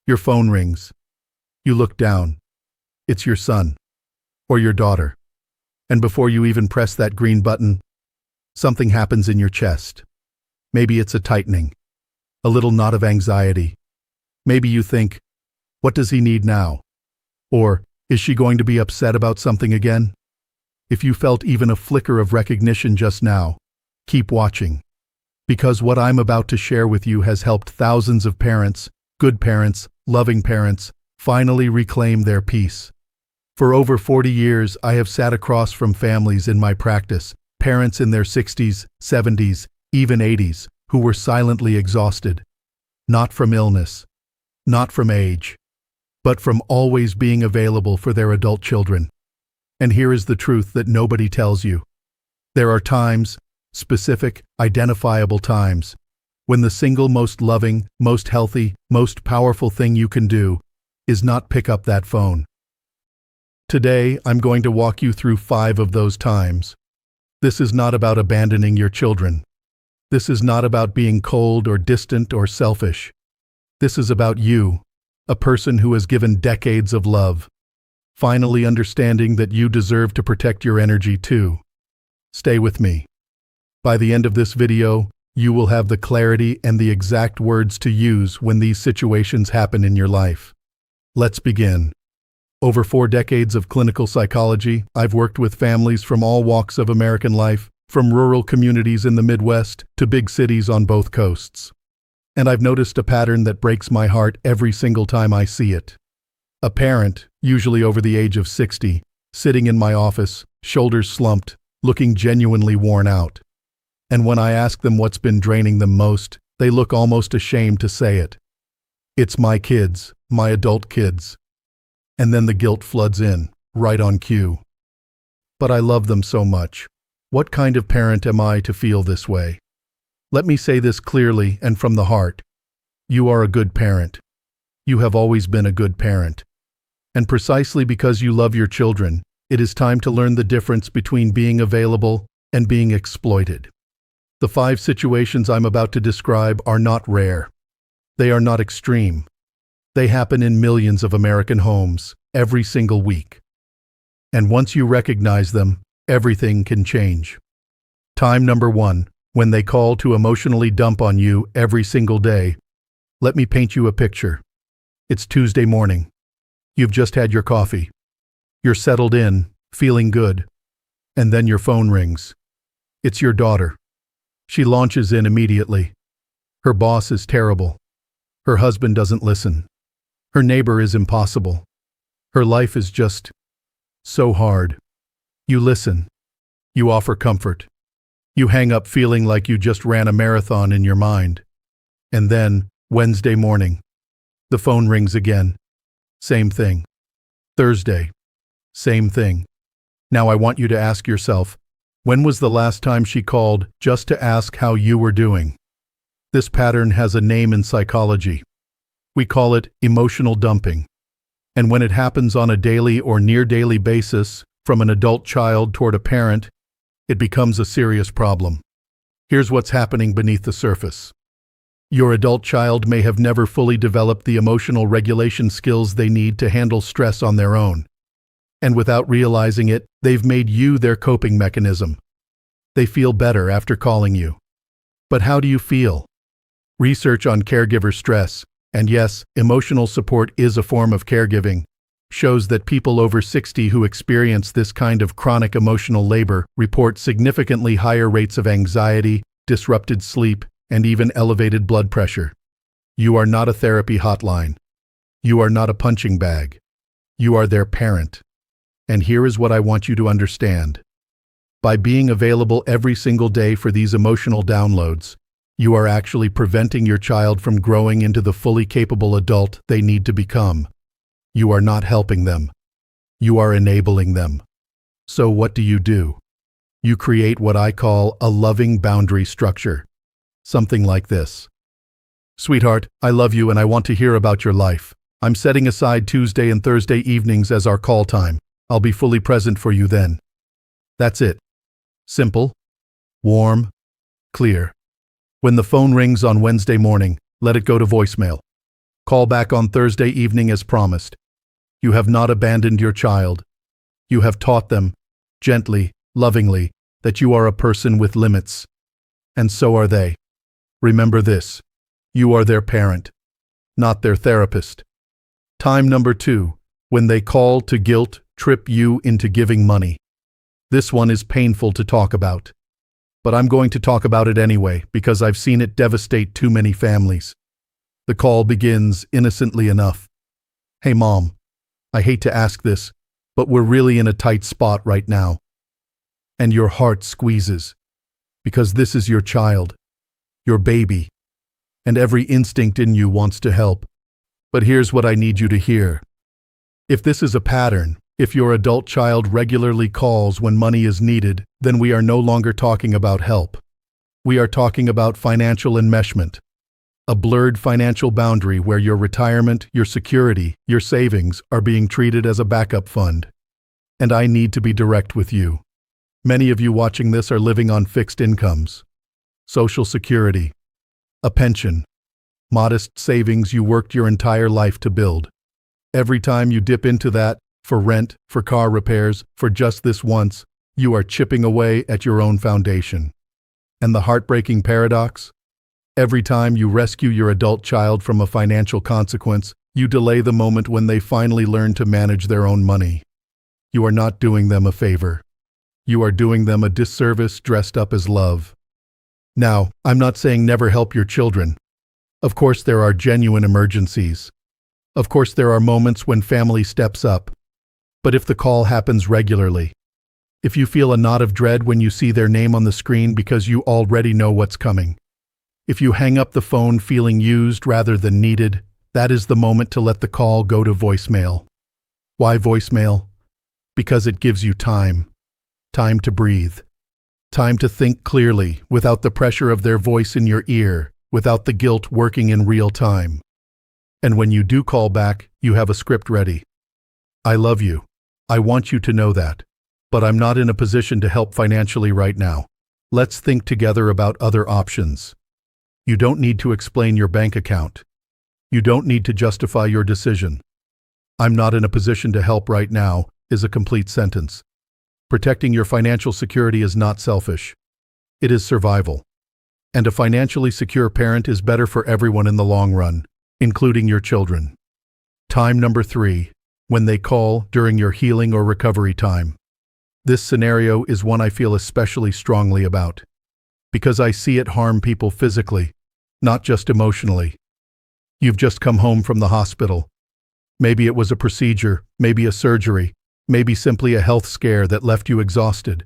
Your phone rings. You look down. It's your son or your daughter. And before you even press that green button, something happens in your chest. Maybe it's a tightening, a little knot of anxiety. Maybe you think, what does he need now? Or, is she going to be upset about something again? If you felt even a flicker of recognition just now, keep watching. Because what I'm about to share with you has helped thousands of parents, good parents, loving parents, finally reclaim their peace. For over 40 years, I have sat across from families in my practice, parents in their 60s, 70s, even 80s, who were silently exhausted. Not from illness, not from age, but from always being available for their adult children. And here is the truth that nobody tells you. There are times, specific, identifiable times, when the single most loving, most healthy, most powerful thing you can do is not pick up that phone. Today, I'm going to walk you through 5 of those times. This is not about abandoning your children. This is not about being cold or distant or selfish. This is about you, a person who has given decades of love, finally understanding that you deserve to protect your energy too. Stay with me. By the end of this video, you will have the clarity and the exact words to use when these situations happen in your life. Let's begin. Over 4 decades of clinical psychology, I've worked with families from all walks of American life, from rural communities in the Midwest to big cities on both coasts. And I've noticed a pattern that breaks my heart every single time I see it. A parent, usually over the age of 60, sitting in my office, shoulders slumped, looking genuinely worn out. And when I ask them what's been draining them most, they look almost ashamed to say it. It's my kids, my adult kids. And then the guilt floods in, right on cue. But I love them so much. What kind of parent am I to feel this way? Let me say this clearly and from the heart. You are a good parent. You have always been a good parent. And precisely because you love your children, it is time to learn the difference between being available and being exploited. The 5 situations I'm about to describe are not rare. They are not extreme. They happen in millions of American homes, every single week. And once you recognize them, everything can change. Time number 1, when they call to emotionally dump on you every single day. Let me paint you a picture. It's Tuesday morning. You've just had your coffee. You're settled in, feeling good. And then your phone rings. It's your daughter. She launches in immediately. Her boss is terrible. Her husband doesn't listen. Her neighbor is impossible. Her life is just so hard. You listen. You offer comfort. You hang up feeling like you just ran a marathon in your mind. And then, Wednesday morning, the phone rings again. Same thing. Thursday. Same thing. Now I want you to ask yourself, when was the last time she called just to ask how you were doing? This pattern has a name in psychology. We call it emotional dumping. And when it happens on a daily or near-daily basis, from an adult child toward a parent, it becomes a serious problem. Here's what's happening beneath the surface. Your adult child may have never fully developed the emotional regulation skills they need to handle stress on their own. And without realizing it, they've made you their coping mechanism. They feel better after calling you. But how do you feel? Research on caregiver stress, and yes, emotional support is a form of caregiving, shows that people over 60 who experience this kind of chronic emotional labor report significantly higher rates of anxiety, disrupted sleep, and even elevated blood pressure. You are not a therapy hotline. You are not a punching bag. You are their parent. And here is what I want you to understand. By being available every single day for these emotional downloads, you are actually preventing your child from growing into the fully capable adult they need to become. You are not helping them. You are enabling them. So what do? You create what I call a loving boundary structure. Something like this. Sweetheart, I love you and I want to hear about your life. I'm setting aside Tuesday and Thursday evenings as our call time. I'll be fully present for you then. That's it. Simple, warm, clear. When the phone rings on Wednesday morning, let it go to voicemail. Call back on Thursday evening as promised. You have not abandoned your child. You have taught them, gently, lovingly, that you are a person with limits. And so are they. Remember this: you are their parent, not their therapist. Time number 2, when they call to guilt trip you into giving money. This one is painful to talk about. But I'm going to talk about it anyway, because I've seen it devastate too many families. The call begins innocently enough. Hey mom, I hate to ask this, but we're really in a tight spot right now. And your heart squeezes, because this is your child, your baby, and every instinct in you wants to help. But here's what I need you to hear. If this is a pattern, if your adult child regularly calls when money is needed, then we are no longer talking about help. We are talking about financial enmeshment. A blurred financial boundary where your retirement, your security, your savings are being treated as a backup fund. And I need to be direct with you. Many of you watching this are living on fixed incomes, Social Security, a pension, modest savings you worked your entire life to build. Every time you dip into that, for rent, for car repairs, for just this once, you are chipping away at your own foundation. And the heartbreaking paradox? Every time you rescue your adult child from a financial consequence, you delay the moment when they finally learn to manage their own money. You are not doing them a favor. You are doing them a disservice dressed up as love. Now, I'm not saying never help your children. Of course there are genuine emergencies. Of course there are moments when family steps up. But if the call happens regularly, if you feel a knot of dread when you see their name on the screen because you already know what's coming, if you hang up the phone feeling used rather than needed, that is the moment to let the call go to voicemail. Why voicemail? Because it gives you time. Time to breathe. Time to think clearly, without the pressure of their voice in your ear, without the guilt working in real time. And when you do call back, you have a script ready. I love you. I want you to know that. But I'm not in a position to help financially right now. Let's think together about other options. You don't need to explain your bank account. You don't need to justify your decision. I'm not in a position to help right now is a complete sentence. Protecting your financial security is not selfish. It is survival. And a financially secure parent is better for everyone in the long run, including your children. Time number 3, when they call during your healing or recovery time. This scenario is one I feel especially strongly about, because I see it harm people physically, not just emotionally. You've just come home from the hospital. Maybe it was a procedure, maybe a surgery, maybe simply a health scare that left you exhausted.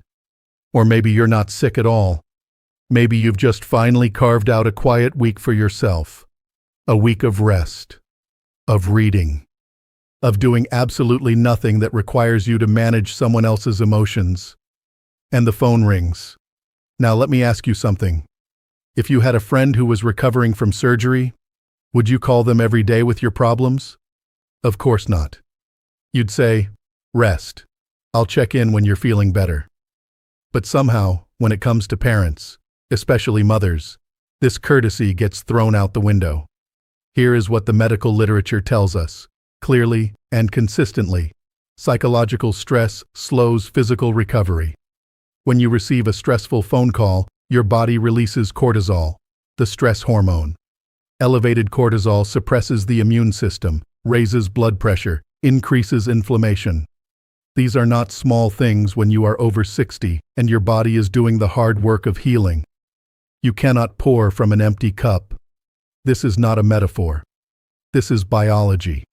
Or maybe you're not sick at all. Maybe you've just finally carved out a quiet week for yourself. A week of rest, of reading, of doing absolutely nothing that requires you to manage someone else's emotions. And the phone rings. Now let me ask you something. If you had a friend who was recovering from surgery, would you call them every day with your problems? Of course not. You'd say, rest. I'll check in when you're feeling better. But somehow, when it comes to parents, especially mothers, this courtesy gets thrown out the window. Here is what the medical literature tells us, clearly and consistently. Psychological stress slows physical recovery. When you receive a stressful phone call, your body releases cortisol, the stress hormone. Elevated cortisol suppresses the immune system, raises blood pressure, increases inflammation. These are not small things when you are over 60 and your body is doing the hard work of healing. You cannot pour from an empty cup. This is not a metaphor. This is biology.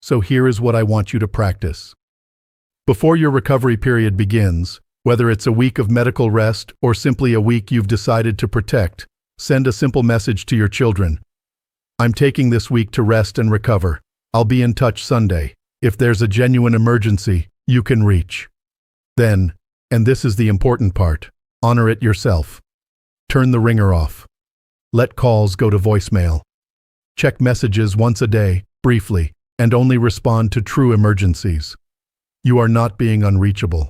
So here is what I want you to practice. Before your recovery period begins, whether it's a week of medical rest or simply a week you've decided to protect, send a simple message to your children. I'm taking this week to rest and recover. I'll be in touch Sunday. If there's a genuine emergency, you can reach. Then, and this is the important part, honor it yourself. Turn the ringer off. Let calls go to voicemail. Check messages once a day, briefly, and only respond to true emergencies. You are not being unreachable.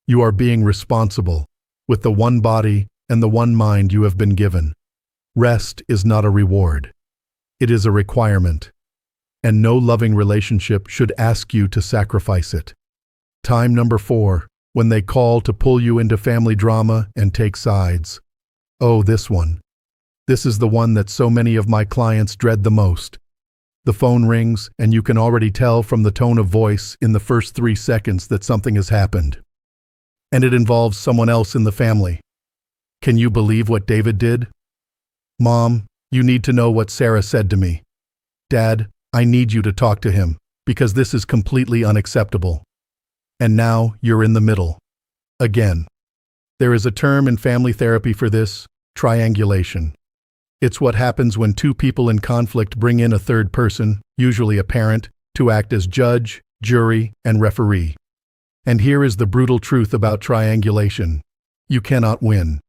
You are being responsible, with the one body and the one mind you have been given. Rest is not a reward. It is a requirement. and no loving relationship should ask you to sacrifice it. Time number 4, when they call to pull you into family drama and take sides. Oh, this one. This is the one that so many of my clients dread the most. The phone rings, and you can already tell from the tone of voice in the first 3 seconds that something has happened. And it involves someone else in the family. Can you believe what David did? Mom, you need to know what Sarah said to me. Dad, I need you to talk to him, because this is completely unacceptable. And now you're in the middle. Again. There is a term in family therapy for this: triangulation. It's what happens when 2 people in conflict bring in a third person, usually a parent, to act as judge, jury, and referee. And here is the brutal truth about triangulation: you cannot win.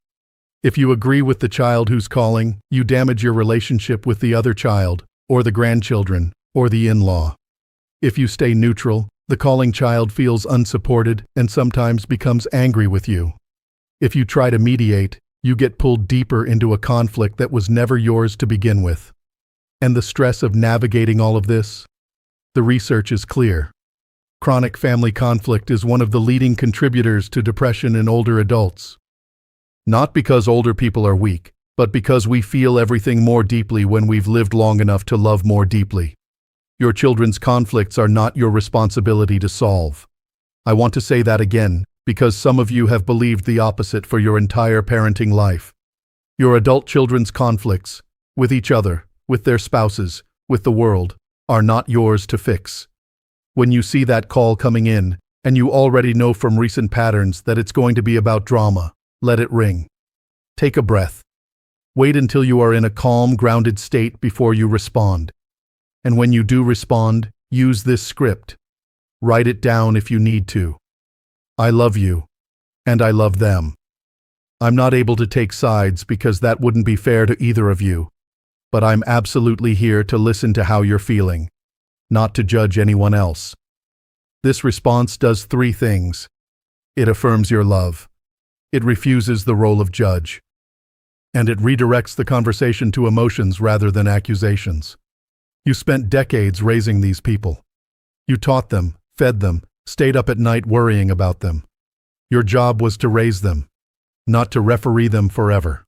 If you agree with the child who's calling, you damage your relationship with the other child, or the grandchildren, or the in-law. If you stay neutral, the calling child feels unsupported and sometimes becomes angry with you. If you try to mediate, you get pulled deeper into a conflict that was never yours to begin with. And the stress of navigating all of this? The research is clear. Chronic family conflict is one of the leading contributors to depression in older adults. Not because older people are weak, but because we feel everything more deeply when we've lived long enough to love more deeply. Your children's conflicts are not your responsibility to solve. I want to say that again, because some of you have believed the opposite for your entire parenting life. Your adult children's conflicts, with each other, with their spouses, with the world, are not yours to fix. When you see that call coming in, and you already know from recent patterns that it's going to be about drama, let it ring. Take a breath. Wait until you are in a calm, grounded state before you respond. And when you do respond, use this script. Write it down if you need to. I love you, and I love them. I'm not able to take sides because that wouldn't be fair to either of you, but I'm absolutely here to listen to how you're feeling, not to judge anyone else. This response does 3 things. It affirms your love. It refuses the role of judge. And it redirects the conversation to emotions rather than accusations. You spent decades raising these people. You taught them, fed them, stayed up at night worrying about them. Your job was to raise them, not to referee them forever.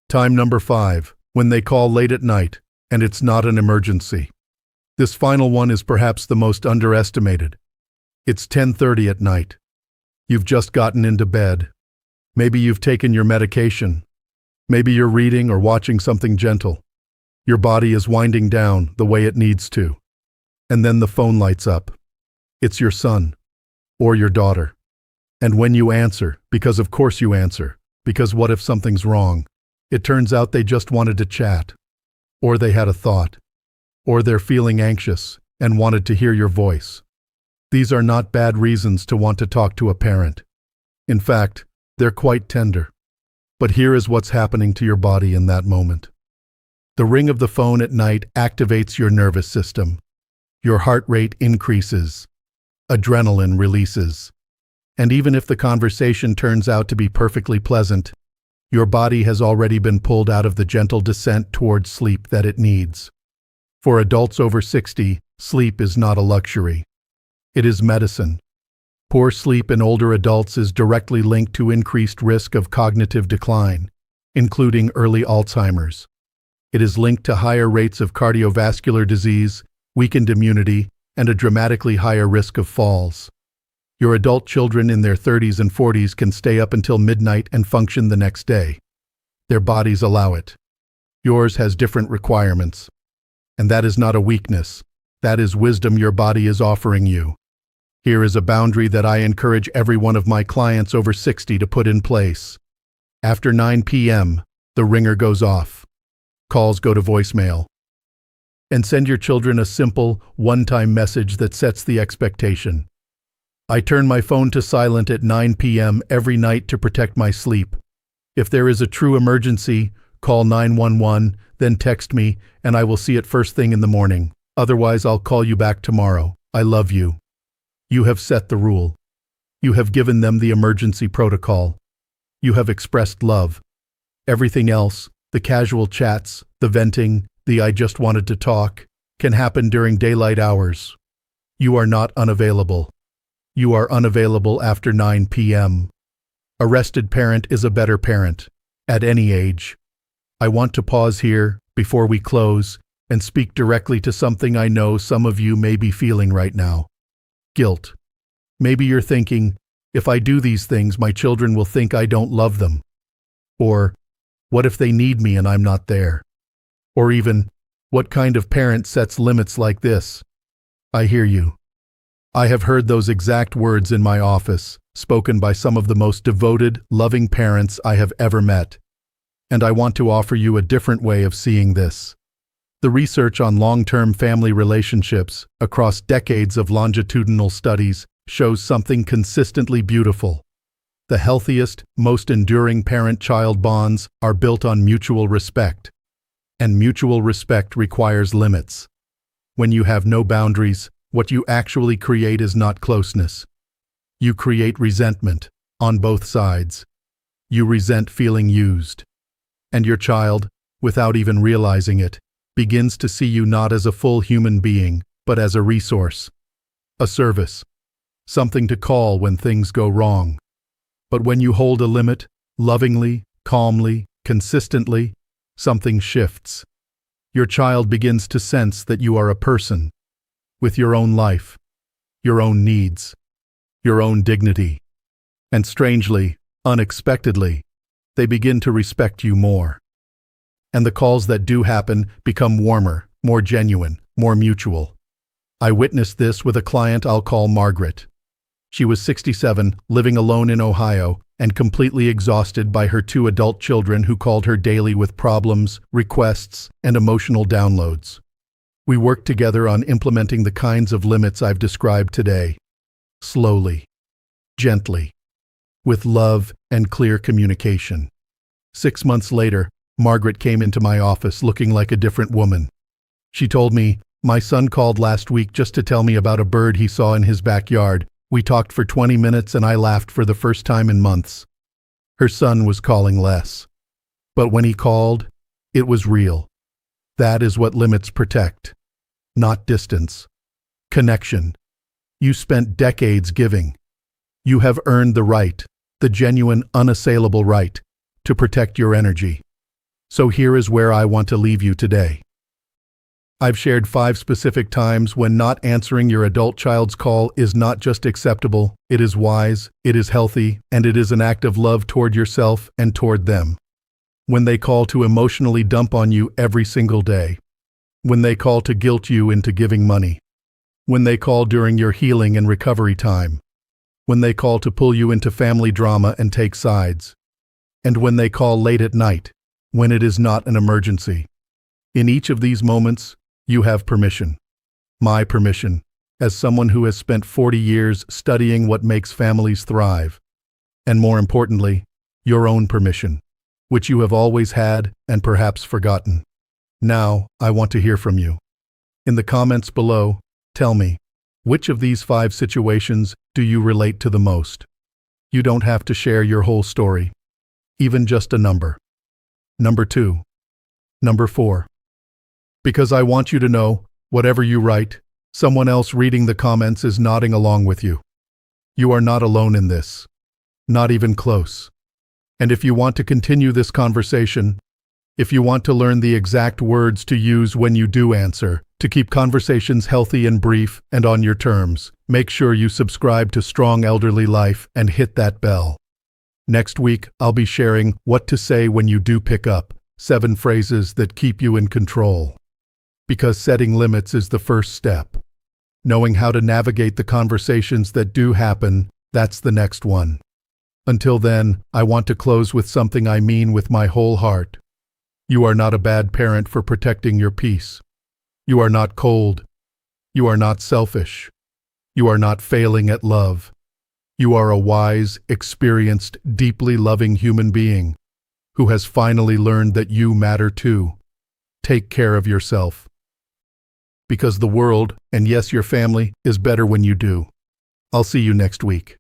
Time number 5, when they call late at night, and it's not an emergency. This final one is perhaps the most underestimated. It's 10:30 at night. You've just gotten into bed. Maybe you've taken your medication. Maybe you're reading or watching something gentle. Your body is winding down the way it needs to. And then the phone lights up. It's your son, or your daughter. And when you answer, because of course you answer, because what if something's wrong? It turns out they just wanted to chat. Or they had a thought. Or they're feeling anxious and wanted to hear your voice. These are not bad reasons to want to talk to a parent. In fact, they're quite tender. But here is what's happening to your body in that moment. The ring of the phone at night activates your nervous system. Your heart rate increases. Adrenaline releases. And even if the conversation turns out to be perfectly pleasant, your body has already been pulled out of the gentle descent towards sleep that it needs. For adults over 60, sleep is not a luxury. It is medicine. Poor sleep in older adults is directly linked to increased risk of cognitive decline, including early Alzheimer's. It is linked to higher rates of cardiovascular disease, weakened immunity, and a dramatically higher risk of falls. Your adult children in their 30s and 40s can stay up until midnight and function the next day. Their bodies allow it. Yours has different requirements. And that is not a weakness. That is wisdom your body is offering you. Here is a boundary that I encourage every one of my clients over 60 to put in place. After 9 p.m., the ringer goes off. Calls go to voicemail. And send your children a simple, one-time message that sets the expectation. I turn my phone to silent at 9 p.m. every night to protect my sleep. If there is a true emergency, call 911, then text me, and I will see it first thing in the morning. Otherwise, I'll call you back tomorrow. I love you. You have set the rule. You have given them the emergency protocol. You have expressed love. Everything else, the casual chats, the venting, the I just wanted to talk, can happen during daylight hours. You are not unavailable. You are unavailable after 9 p.m. A rested parent is a better parent, at any age. I want to pause here, before we close, and speak directly to something I know some of you may be feeling right now. Guilt. Maybe you're thinking, if I do these things, my children will think I don't love them. Or, what if they need me and I'm not there? Or even, what kind of parent sets limits like this? I hear you. I have heard those exact words in my office, spoken by some of the most devoted, loving parents I have ever met. And I want to offer you a different way of seeing this. The research on long-term family relationships across decades of longitudinal studies shows something consistently beautiful. The healthiest, most enduring parent-child bonds are built on mutual respect. And mutual respect requires limits. When you have no boundaries, what you actually create is not closeness. You create resentment, on both sides. You resent feeling used. And your child, without even realizing it, begins to see you not as a full human being, but as a resource, a service, something to call when things go wrong. But when you hold a limit, lovingly, calmly, consistently, something shifts. Your child begins to sense that you are a person, with your own life, your own needs, your own dignity. And strangely, unexpectedly, they begin to respect you more. And the calls that do happen become warmer, more genuine, more mutual. I witnessed this with a client I'll call Margaret. She was 67, living alone in Ohio, and completely exhausted by her 2 adult children who called her daily with problems, requests, and emotional downloads. We worked together on implementing the kinds of limits I've described today. Slowly, gently, with love and clear communication. 6 months later, Margaret came into my office looking like a different woman. She told me, "My son called last week just to tell me about a bird he saw in his backyard. We talked for 20 minutes and I laughed for the first time in months." Her son was calling less. But when he called, it was real. That is what limits protect. Not distance. Connection. You spent decades giving. You have earned the right, the genuine, unassailable right, to protect your energy. So here is where I want to leave you today. I've shared 5 specific times when not answering your adult child's call is not just acceptable, it is wise, it is healthy, and it is an act of love toward yourself and toward them. When they call to emotionally dump on you every single day. When they call to guilt you into giving money. When they call during your healing and recovery time. When they call to pull you into family drama and take sides. And when they call late at night, when it is not an emergency. In each of these moments, you have permission. My permission, as someone who has spent 40 years studying what makes families thrive. And more importantly, your own permission, which you have always had and perhaps forgotten. Now, I want to hear from you. In the comments below, tell me, which of these 5 situations do you relate to the most? You don't have to share your whole story, even just a number. Number 2. Number 4. Because I want you to know, whatever you write, someone else reading the comments is nodding along with you. You are not alone in this. Not even close. And if you want to continue this conversation, if you want to learn the exact words to use when you do answer, to keep conversations healthy and brief and on your terms, make sure you subscribe to Strong Elderly Life and hit that bell. Next week, I'll be sharing what to say when you do pick up, 7 phrases that keep you in control. Because setting limits is the first step. Knowing how to navigate the conversations that do happen, that's the next one. Until then, I want to close with something I mean with my whole heart. You are not a bad parent for protecting your peace. You are not cold. You are not selfish. You are not failing at love. You are a wise, experienced, deeply loving human being who has finally learned that you matter too. Take care of yourself. Because the world, and yes, your family, is better when you do. I'll see you next week.